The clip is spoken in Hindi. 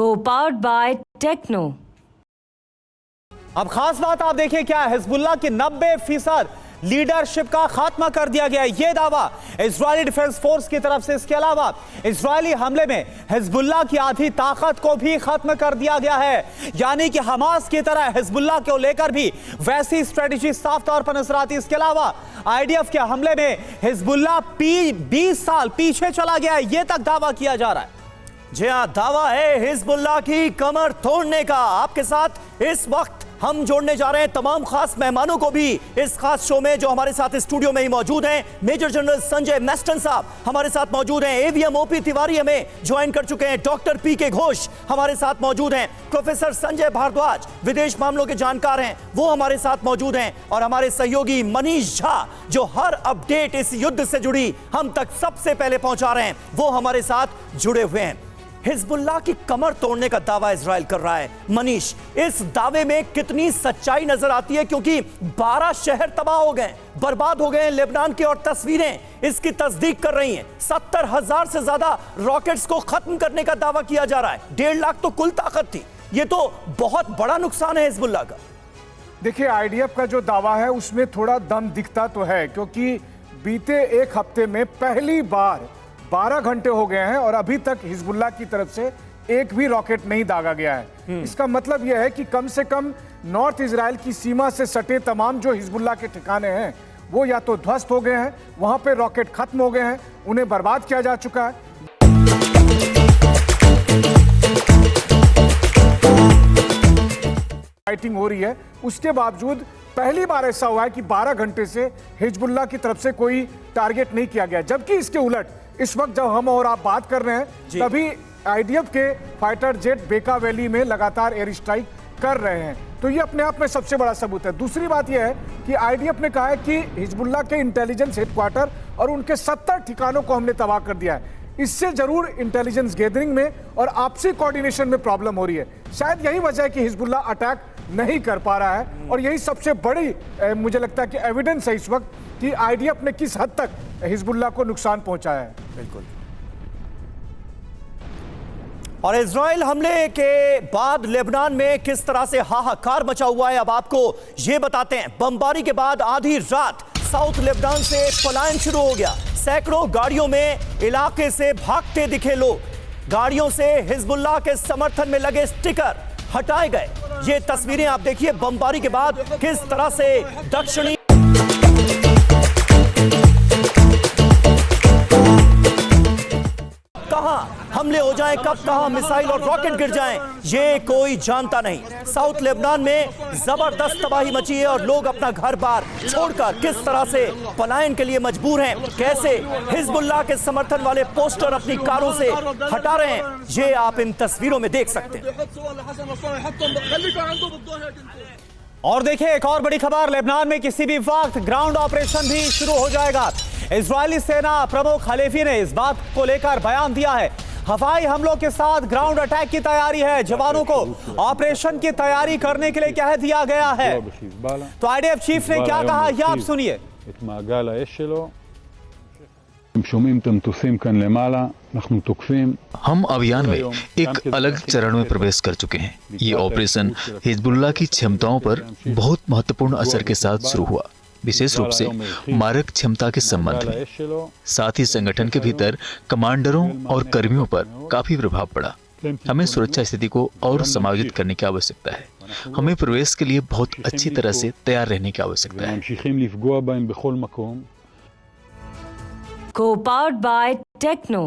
Co-powered by Techno। अब खास बात आप देखिए क्या है, हिजबुल्लाह की 90% लीडरशिप का खात्मा कर दिया गया है, यह दावा इजरायली डिफेंस फोर्स की तरफ से। इसके अलावा इजरायली हमले में हिजबुल्लाह की आधी ताकत को भी खत्म कर दिया गया है, यानी कि हमास की तरह हिजबुल्लाह को लेकर भी वैसी स्ट्रेटेजी साफ तौर पर नजर आती है। इसके अलावा आईडीएफ के हमले में हिजबुल्लाह 20 साल पीछे चला गया है, यह तक दावा किया जा रहा है। जी हां, दावा है हिजबुल्लाह की कमर तोड़ने का। आपके साथ इस वक्त हम जोड़ने जा रहे हैं तमाम खास मेहमानों को भी इस खास शो में, जो हमारे साथ स्टूडियो में ही मौजूद हैं। मेजर जनरल संजय मैस्टन साहब हमारे साथ मौजूद हैं, एवीएम ओपी तिवारी हमें ज्वाइन कर चुके हैं, डॉक्टर पीके घोष हमारे साथ मौजूद हैं, प्रोफेसर संजय भारद्वाज विदेश मामलों के जानकार हैं, वो हमारे साथ मौजूद हैं, और हमारे सहयोगी मनीष झा जो हर अपडेट इस युद्ध से जुड़ी हम तक सबसे पहले पहुंचा रहे हैं, वो हमारे साथ जुड़े हुए हैं। हिजबुल्लाह की कमर तोड़ने का दावा इजराइल कर रहा है। मनीष, इस दावे में कितनी सच्चाई नजर आती है, क्योंकि 12 शहर तबाह हो गए, बर्बाद हो गए हैं लेबनान के, और तस्वीरें इसकी तस्दीक कर रही हैं। 70,000 से ज्यादा रॉकेट्स को खत्म करने का दावा किया जा रहा है। 1.5 लाख तो कुल ताकत थी। यह तो बहुत बड़ा नुकसान है हिजबुल्लाह का। देखिए, आईडीएफ का जो दावा है उसमें थोड़ा दम दिखता तो है, क्योंकि बीते एक हफ्ते में पहली बार 12 घंटे हो गए हैं और अभी तक हिजबुल्लाह की तरफ से एक भी रॉकेट नहीं दागा गया है। इसका मतलब यह है कि कम से कम नॉर्थ इजराइल की सीमा से सटे तमाम जो हिजबुल्लाह के ठिकाने हैं वो या तो ध्वस्त हो गए हैं, वहां पे रॉकेट खत्म हो गए हैं, उन्हें बर्बाद किया जा चुका है। फाइटिंग हो रही है, उसके बावजूद पहली बार ऐसा हुआ है कि 12 घंटे से हिजबुल्लाह की तरफ से कोई टारगेट नहीं किया गया। जबकि इसके उलट इस वक्त जब हम और आप बात कर रहे हैं, तभी आईडीएफ के फाइटर जेट बेका वैली में लगातार एयर स्ट्राइक कर रहे हैं। तो ये अपने आप में सबसे बड़ा सबूत है। दूसरी बात यह है कि आईडीएफ ने कहा है कि हिजबुल्लाह के इंटेलिजेंस हेडक्वार्टर और उनके 70 ठिकानों को हमने तबाह कर दिया है। इससे जरूर इंटेलिजेंस गैदरिंग में और आपसी कोऑर्डिनेशन में प्रॉब्लम हो रही है। शायद यही वजह है कि हिजबुल्लाह अटैक नहीं कर पा रहा है, और यही सबसे बड़ी मुझे लगता है कि एविडेंस है इस वक्त कि आईडीएफ ने किस हद तक हिजबुल्लाह को नुकसान पहुंचाया है। बिल्कुल। और इजराइल हमले के बाद लेबनान में किस तरह से हाहाकार मचा हुआ है, अब आपको ये बताते हैं। बमबारी के बाद आधी रात साउथ लेबनान से पलायन शुरू हो गया। सैकड़ों गाड़ियों में इलाके से भागते दिखे लोग। गाड़ियों से हिजबुल्लाह के समर्थन में लगे स्टिकर हटाए गए। ये तस्वीरें आप देखिए बमबारी के बाद किस तरह से दक्षिणी हमले हो जाएं, कब कहां मिसाइल और रॉकेट गिर जाएं, ये कोई जानता नहीं। साउथ लेबनान में जबरदस्त तबाही मची है और लोग अपना घर बार छोड़कर किस तरह से पलायन के लिए मजबूर हैं, कैसे हिजबुल्लाह के समर्थन वाले पोस्टर अपनी कारों से हटा रहे हैं, ये आप इन तस्वीरों में देख सकते हैं। और देखिए एक और बड़ी खबर, लेबनान में किसी भी वक्त ग्राउंड ऑपरेशन भी शुरू हो जाएगा। इजरायली सेना प्रमुख हलेफी ने इस बात को लेकर बयान दिया है। हवाई हमलों के साथ ग्राउंड अटैक की तैयारी है, जवानों को ऑपरेशन की तैयारी करने के लिए कह दिया गया है। तो आईडीएफ चीफ ने क्या कहा, यह आप सुनिए। हम अभियान में एक अलग चरण में प्रवेश कर चुके हैं। ये ऑपरेशन हिजबुल्लाह की क्षमताओं पर बहुत महत्वपूर्ण असर के साथ शुरू हुआ, विशेष रूप से मारक क्षमता के संबंध में। साथ ही संगठन के भीतर कमांडरों और कर्मियों पर काफी प्रभाव पड़ा। हमें सुरक्षा स्थिति को और समायोजित करने की आवश्यकता है। हमें प्रवेश के लिए बहुत अच्छी तरह से तैयार रहने की आवश्यकता है। Co-powered by Techno।